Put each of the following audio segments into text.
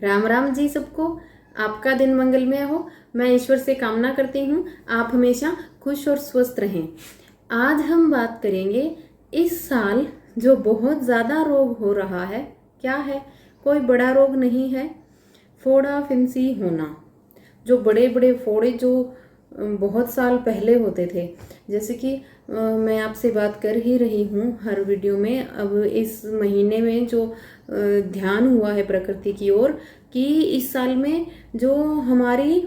राम राम जी सबको। आपका दिन मंगलमय हो। मैं ईश्वर से कामना करती हूँ आप हमेशा खुश और स्वस्थ रहें। आज हम बात करेंगे इस साल जो बहुत ज़्यादा रोग हो रहा है। क्या है? कोई बड़ा रोग नहीं है, फोड़ा फिंसी होना। जो बड़े बड़े फोड़े जो बहुत साल पहले होते थे, जैसे कि मैं आपसे बात कर ही रही हूँ हर वीडियो में। अब इस महीने में जो ध्यान हुआ है प्रकृति की ओर कि इस साल में जो हमारी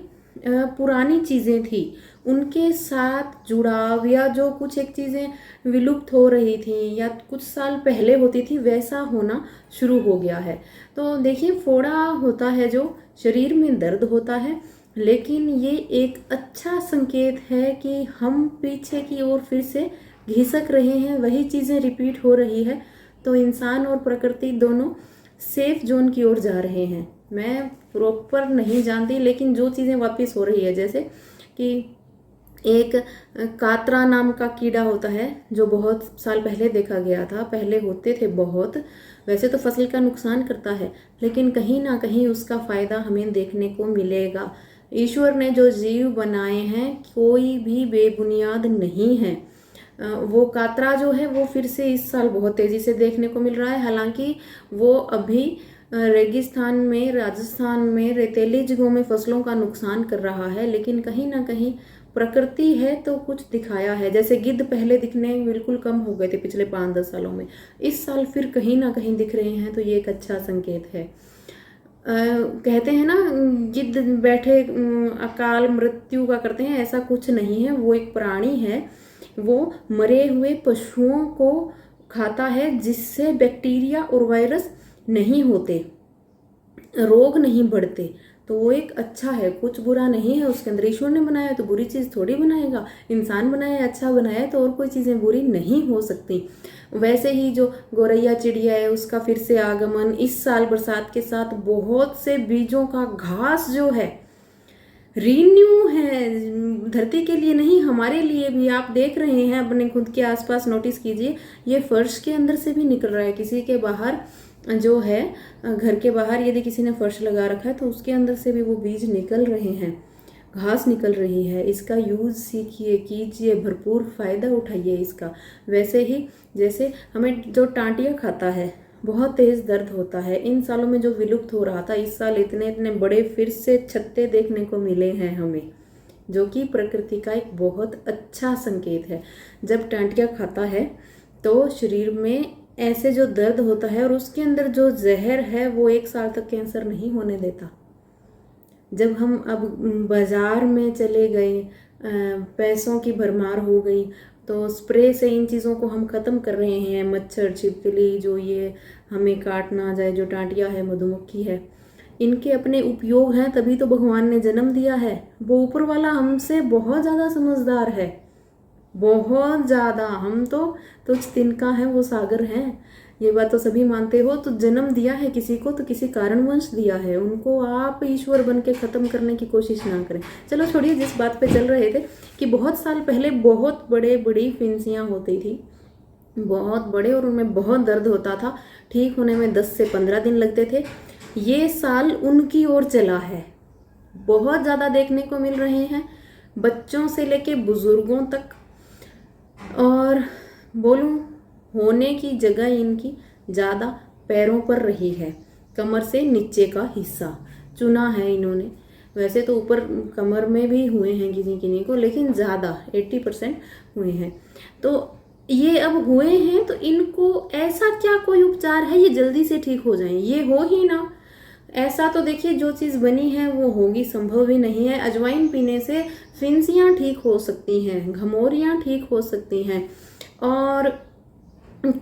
पुरानी चीज़ें थी उनके साथ जुड़ाव, या जो कुछ एक चीज़ें विलुप्त हो रही थी या कुछ साल पहले होती थी, वैसा होना शुरू हो गया है। तो देखिए, फोड़ा होता है जो शरीर में दर्द होता है, लेकिन ये एक अच्छा संकेत है कि हम पीछे की ओर फिर से घिसक रहे हैं, वही चीज़ें रिपीट हो रही है। तो इंसान और प्रकृति दोनों सेफ जोन की ओर जा रहे हैं। मैं प्रॉपर नहीं जानती, लेकिन जो चीज़ें वापस हो रही है, जैसे कि एक कातरा नाम का कीड़ा होता है जो बहुत साल पहले देखा गया था, पहले होते थे बहुत। वैसे तो फसल का नुकसान करता है, लेकिन कहीं ना कहीं उसका फायदा हमें देखने को मिलेगा। ईश्वर ने जो जीव बनाए हैं कोई भी बेबुनियाद नहीं है। वो कातरा जो है वो फिर से इस साल बहुत तेजी से देखने को मिल रहा है। हालांकि वो अभी रेगिस्तान में, राजस्थान में रेतीली जगहों में फसलों का नुकसान कर रहा है, लेकिन कहीं ना कहीं प्रकृति है तो कुछ दिखाया है। जैसे गिद्ध पहले दिखने बिल्कुल कम हो गए थे पिछले 5-10 सालों में, इस साल फिर कहीं ना कहीं दिख रहे हैं, तो ये एक अच्छा संकेत है। कहते हैं ना, गिद्ध बैठे अकाल मृत्यु का करते हैं, ऐसा कुछ नहीं है। वो एक प्राणी है, वो मरे हुए पशुओं को खाता है, जिससे बैक्टीरिया और वायरस नहीं होते, रोग नहीं बढ़ते। तो वो एक अच्छा है, कुछ बुरा नहीं है उसके अंदर। ईश्वर ने बनाया तो बुरी चीज़ थोड़ी बनाएगा। इंसान बनाया, अच्छा बनाया, तो और कोई चीज़ें बुरी नहीं हो सकती। वैसे ही जो गौरैया चिड़िया है उसका फिर से आगमन इस साल बरसात के साथ, बहुत से बीजों का घास जो है रीन्यू है, धरती के लिए नहीं हमारे लिए भी। आप देख रहे हैं अपने खुद के आसपास, नोटिस कीजिए, ये फर्श के अंदर से भी निकल रहा है। किसी के बाहर जो है, घर के बाहर यदि किसी ने फर्श लगा रखा है तो उसके अंदर से भी वो बीज निकल रहे हैं, घास निकल रही है। इसका यूज सीखिए, कीजिए, भरपूर फायदा उठाइए इसका। वैसे ही जैसे हमें जो टांटिया खाता है, बहुत तेज दर्द होता है, इन सालों में जो विलुप्त हो रहा था, इस साल इतने इतने बड़े फिर से छत्ते देखने को मिले हैं हमें, जो कि प्रकृति का एक बहुत अच्छा संकेत है। जब टांटिया खाता है तो शरीर में ऐसे जो दर्द होता है, और उसके अंदर जो जहर है वो 1 साल तक कैंसर नहीं होने देता। जब हम अब बाजार में चले गए, पैसों की भरमार हो गई, तो स्प्रे से इन चीज़ों को हम ख़त्म कर रहे हैं। मच्छर, छिपकली, जो ये हमें काट ना जाए, जो टांटिया है, मधुमक्खी है, इनके अपने उपयोग हैं, तभी तो भगवान ने जन्म दिया है। वो ऊपर वाला हमसे बहुत ज़्यादा समझदार है, बहुत ज़्यादा। हम तो तुच्छ तिनका है, वो सागर हैं। ये बात तो सभी मानते हो। तो जन्म दिया है किसी को तो किसी कारणवश दिया है, उनको आप ईश्वर बन के ख़त्म करने की कोशिश ना करें। चलो छोड़िए, जिस बात पे चल रहे थे कि बहुत साल पहले बहुत बड़े बड़ी फिंसियाँ होती थी, बहुत बड़े, और उनमें बहुत दर्द होता था। ठीक होने में 10 से 15 दिन लगते थे। ये साल उनकी ओर चला है, बहुत ज़्यादा देखने को मिल रहे हैं, बच्चों से लेके बुजुर्गों तक। और बोलूं, होने की जगह इनकी ज़्यादा पैरों पर रही है। कमर से नीचे का हिस्सा चुना है इन्होंने। वैसे तो ऊपर कमर में भी हुए हैं किसी किन्हीं को, लेकिन ज़्यादा 80% हुए हैं। तो ये अब हुए हैं तो इनको ऐसा क्या कोई उपचार है ये जल्दी से ठीक हो जाएं? ये हो ही ना। ऐसा तो देखिए, जो चीज़ बनी है वो होगी, संभव ही नहीं है। अजवाइन पीने से फिंसियाँ ठीक हो सकती हैं, घमौरियाँ ठीक हो सकती हैं, और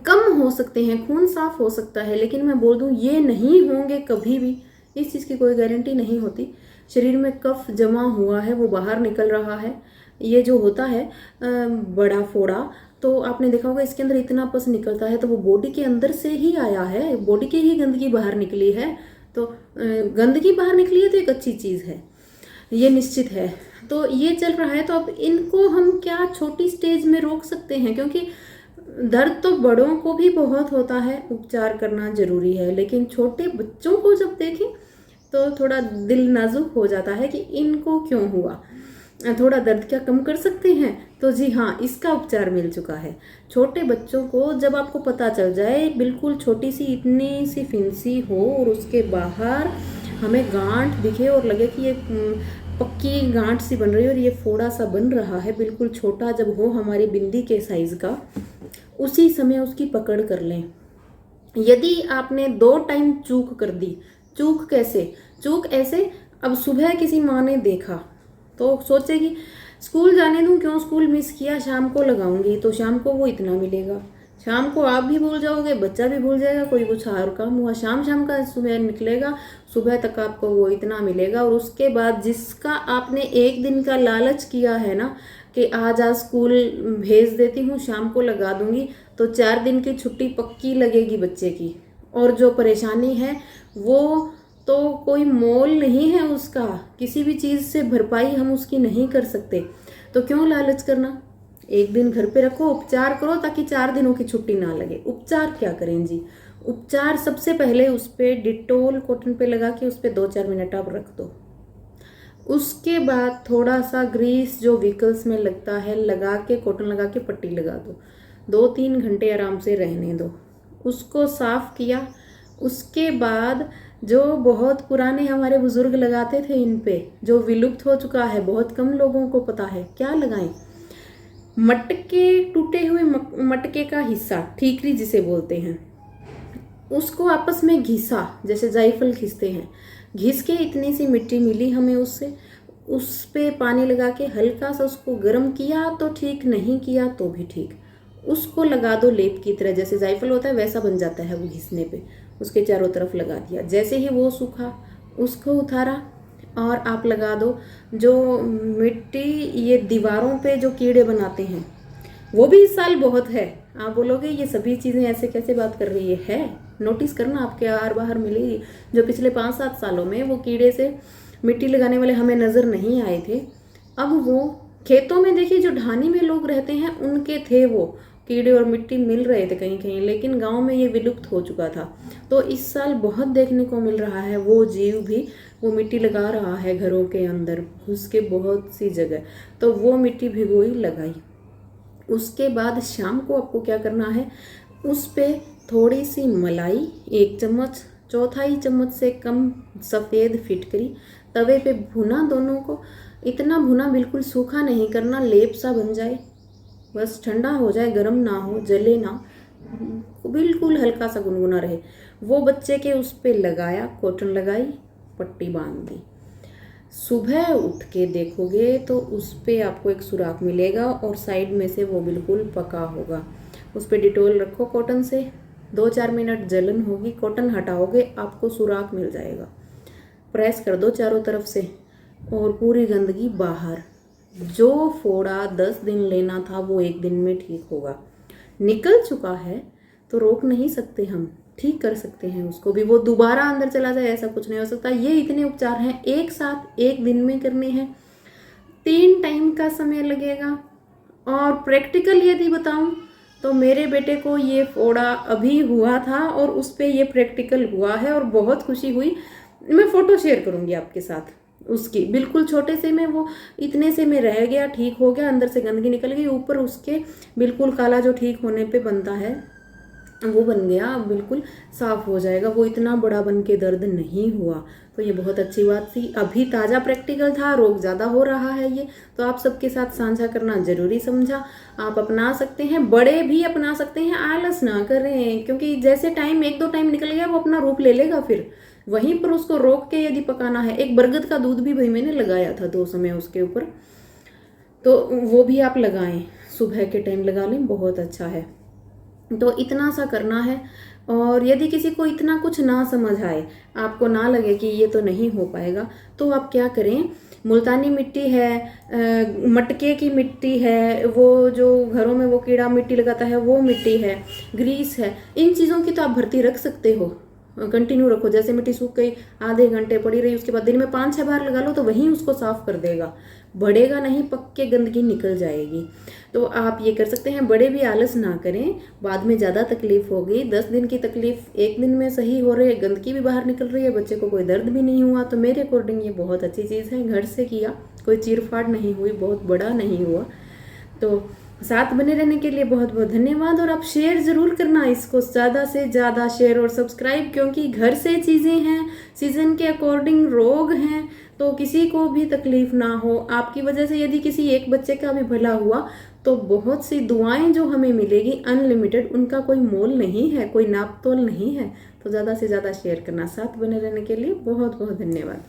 कम हो सकते हैं, खून साफ हो सकता है। लेकिन मैं बोल दूं, ये नहीं होंगे कभी भी, इस चीज़ की कोई गारंटी नहीं होती। शरीर में कफ जमा हुआ है, वो बाहर निकल रहा है। ये जो होता है बड़ा फोड़ा, तो आपने देखा होगा इसके अंदर इतना पस निकलता है, तो वो बॉडी के अंदर से ही आया है, बॉडी की ही गंदगी बाहर निकली है। तो गंदगी बाहर निकली है तो एक अच्छी चीज़ है, ये निश्चित है। तो ये चल रहा है, तो अब इनको हम क्या छोटी स्टेज में रोक सकते हैं? क्योंकि दर्द तो बड़ों को भी बहुत होता है, उपचार करना जरूरी है, लेकिन छोटे बच्चों को जब देखें तो थोड़ा दिल नाजुक हो जाता है कि इनको क्यों हुआ, थोड़ा दर्द क्या कम कर सकते हैं। तो जी हाँ, इसका उपचार मिल चुका है। छोटे बच्चों को जब आपको पता चल जाए, बिल्कुल छोटी सी इतनी सी फिंसी हो और उसके बाहर हमें गांठ दिखे और लगे कि ये पक्की गांठ सी बन रही है और ये फोड़ा सा बन रहा है, बिल्कुल छोटा जब हो हमारी बिंदी के साइज का, उसी समय उसकी पकड़ कर लें। यदि आपने 2 टाइम चूक कर दी, चूक कैसे, चूक ऐसे, अब सुबह किसी माँ ने देखा तो सोचेगी स्कूल जाने दूं, क्यों स्कूल मिस किया, शाम को लगाऊंगी, तो शाम को वो इतना मिलेगा, शाम को आप भी भूल जाओगे, बच्चा भी भूल जाएगा, कोई कुछ और काम हुआ, शाम शाम का सुबह निकलेगा, सुबह तक आपको वो इतना मिलेगा। और उसके बाद जिसका आपने एक दिन का लालच किया है ना कि आज स्कूल भेज देती हूँ, शाम को लगा दूंगी, तो 4 दिन की छुट्टी पक्की लगेगी बच्चे की। और जो परेशानी है वो तो कोई मोल नहीं है उसका, किसी भी चीज़ से भरपाई हम उसकी नहीं कर सकते, तो क्यों लालच करना। एक दिन घर पे रखो, उपचार करो ताकि 4 दिनों की छुट्टी ना लगे। उपचार क्या करें जी, उपचार सबसे पहले उस पर डिटोल कॉटन पे लगा के उस पर 2-4 मिनट आप रख दो। उसके बाद थोड़ा सा ग्रीस जो व्हीकल्स में लगता है लगा के, कॉटन लगा के पट्टी लगा दो, 2-3 घंटे आराम से रहने दो। उसको साफ किया, उसके बाद जो बहुत पुराने हमारे बुजुर्ग लगाते थे इन पे, जो विलुप्त हो चुका है, बहुत कम लोगों को पता है, क्या लगाएं, मटके, टूटे हुए मटके का हिस्सा, ठीकरी जिसे बोलते हैं, उसको आपस में घिसा, जैसे जायफल घिसते हैं, घिस के इतनी सी मिट्टी मिली हमें उससे, उस पे पानी लगा के हल्का सा उसको गर्म किया तो ठीक, नहीं किया तो भी ठीक, उसको लगा दो लेप की तरह, जैसे जायफल होता है वैसा बन जाता है वो घिसने पे, उसके चारों तरफ लगा दिया। जैसे ही वो सूखा उसको उतारा और आप लगा दो। जो मिट्टी ये दीवारों पे जो कीड़े बनाते हैं वो भी इस साल बहुत है। आप बोलोगे ये सभी चीज़ें ऐसे कैसे बात कर रही है, नोटिस करना, आपके आर बाहर मिलेगी। जो पिछले 5-7 सालों में वो कीड़े से मिट्टी लगाने वाले हमें नज़र नहीं आए थे, अब वो खेतों में देखिए, जो ढानी में लोग रहते हैं उनके थे वो कीड़े और मिट्टी मिल रहे थे कहीं कहीं, लेकिन गांव में ये विलुप्त हो चुका था। तो इस साल बहुत देखने को मिल रहा है, वो जीव भी वो मिट्टी लगा रहा है घरों के अंदर घुस के बहुत सी जगह। तो वो मिट्टी भिगोई, लगाई। उसके बाद शाम को आपको क्या करना है, उस पे थोड़ी सी मलाई, 1 चम्मच, 1/4 चम्मच से कम सफ़ेद फिटकरी, तवे पे भुना दोनों को, इतना भुना बिल्कुल सूखा नहीं करना, लेप सा बन जाए, बस ठंडा हो जाए, गर्म ना हो, जले ना, बिल्कुल हल्का सा गुनगुना रहे। वो बच्चे के उस पे लगाया, कॉटन लगाई, पट्टी बांध दी। सुबह उठ के देखोगे तो उस पे आपको एक सुराख मिलेगा और साइड में से वो बिल्कुल पका होगा। उस पे डिटोल रखो कॉटन से, 2-4 मिनट जलन होगी, कॉटन हटाओगे, आपको सुराख मिल जाएगा। प्रेस कर दो चारों तरफ से और पूरी गंदगी बाहर। जो फोड़ा 10 दिन लेना था वो 1 दिन में ठीक होगा। निकल चुका है तो रोक नहीं सकते हम, ठीक कर सकते हैं उसको भी, वो दोबारा अंदर चला जाए ऐसा कुछ नहीं हो सकता। ये इतने उपचार हैं, एक साथ 1 दिन में करने हैं, 3 टाइम का समय लगेगा। और प्रैक्टिकल यदि बताऊं तो मेरे बेटे को ये फोड़ा अभी हुआ था और उस पर ये प्रैक्टिकल हुआ है और बहुत खुशी हुई। मैं फ़ोटो शेयर करूंगी आपके साथ उसकी, बिल्कुल छोटे से में वो इतने से में रह गया, ठीक हो गया, अंदर से गंदगी निकल गई, ऊपर उसके बिल्कुल काला जो ठीक होने पे बनता है वो बन गया, बिल्कुल साफ हो जाएगा। वो इतना बड़ा बन के दर्द नहीं हुआ, तो ये बहुत अच्छी बात थी। अभी ताज़ा प्रैक्टिकल था, रोग ज़्यादा हो रहा है ये, तो आप सबके साथ साझा करना जरूरी समझा। आप अपना सकते हैं, बड़े भी अपना सकते हैं, आलस ना करें, क्योंकि जैसे टाइम 1-2 टाइम निकल गया वो अपना रूप ले लेगा, फिर वहीं पर उसको रोक के यदि पकाना है। एक बरगद का दूध भी भाई मैंने लगाया था 2 समय उसके ऊपर, तो वो भी आप लगाएं, सुबह के टाइम लगा लें, बहुत अच्छा है। तो इतना सा करना है। और यदि किसी को इतना कुछ ना समझ आए, आपको ना लगे कि ये तो नहीं हो पाएगा, तो आप क्या करें, मुल्तानी मिट्टी है, मटके की मिट्टी है, वो जो घरों में वो कीड़ा मिट्टी लगाता है वो मिट्टी है, ग्रीस है, इन चीज़ों की तो आप भर्ती रख सकते हो। कंटिन्यू रखो। जैसे मिट्टी सूख गई, आधे घंटे पड़ी रही, उसके बाद दिन में 5-6 बार लगा लो तो वहीं उसको साफ कर देगा। बढ़ेगा नहीं, पक्के गंदगी निकल जाएगी। तो आप ये कर सकते हैं। बड़े भी आलस ना करें, बाद में ज़्यादा तकलीफ होगी। 10 दिन की तकलीफ 1 दिन में सही हो रही है, गंदगी भी बाहर निकल रही है, बच्चे को कोई दर्द भी नहीं हुआ, तो मेरे अकॉर्डिंग ये बहुत अच्छी चीज़ है। घर से किया, कोई चीरफाड़ नहीं हुई, बहुत बड़ा नहीं हुआ। तो साथ बने रहने के लिए बहुत बहुत धन्यवाद। और आप शेयर ज़रूर करना इसको, ज़्यादा से ज़्यादा शेयर और सब्सक्राइब, क्योंकि घर से चीज़ें हैं, सीज़न के अकॉर्डिंग रोग हैं, तो किसी को भी तकलीफ ना हो। आपकी वजह से यदि किसी एक बच्चे का भी भला हुआ तो बहुत सी दुआएं जो हमें मिलेगी अनलिमिटेड, उनका कोई मोल नहीं है, कोई नाप तोल नहीं है। तो ज़्यादा से ज़्यादा शेयर करना। साथ बने रहने के लिए बहुत बहुत धन्यवाद।